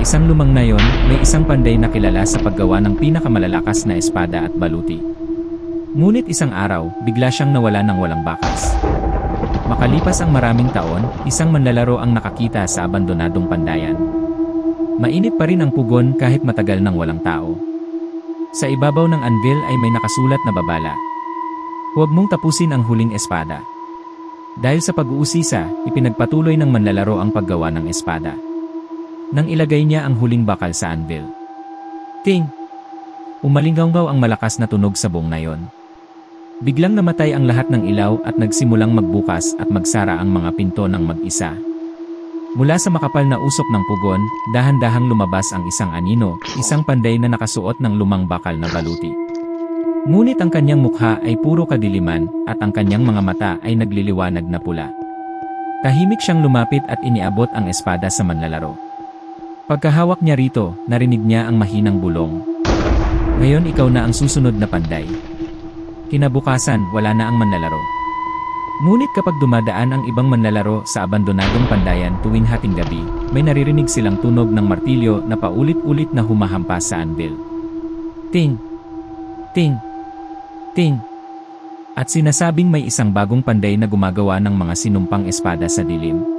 isang lumang nayon, may isang panday na kilala sa paggawa ng pinakamalalakas na espada at baluti. Ngunit isang araw, bigla siyang nawala ng walang bakas. Makalipas ang maraming taon, isang manlalaro ang nakakita sa abandonadong pandayan. Mainit pa rin ang pugon kahit matagal nang walang tao. Sa ibabaw ng anvil ay may nakasulat na babala. Huwag mong tapusin ang huling espada. Dahil sa pag-uusisa, ipinagpatuloy ng manlalaro ang paggawa ng espada. Nang ilagay niya ang huling bakal sa anvil. Ting! Umalinggaw ang malakas na tunog sa buong nayon. Biglang namatay ang lahat ng ilaw at nagsimulang magbukas at magsara ang mga pinto ng mag-isa. Mula sa makapal na usok ng pugon, dahan-dahang lumabas ang isang anino, isang panday na nakasuot ng lumang bakal na baluti. Ngunit ang kanyang mukha ay puro kadiliman at ang kanyang mga mata ay nagliliwanag na pula. Tahimik siyang lumapit at iniabot ang espada sa manlalaro. Pagkahawak niya rito, narinig niya ang mahinang bulong. Ngayon ikaw na ang susunod na panday. Kinabukasan, wala na ang manlalaro. Ngunit kapag dumadaan ang ibang manlalaro sa abandonadong pandayan tuwing hating gabi, may naririnig silang tunog ng martilyo na paulit-ulit na humahampas sa anvil. Ting! Ting! Ting! At sinasabing may isang bagong panday na gumagawa ng mga sinumpang espada sa dilim.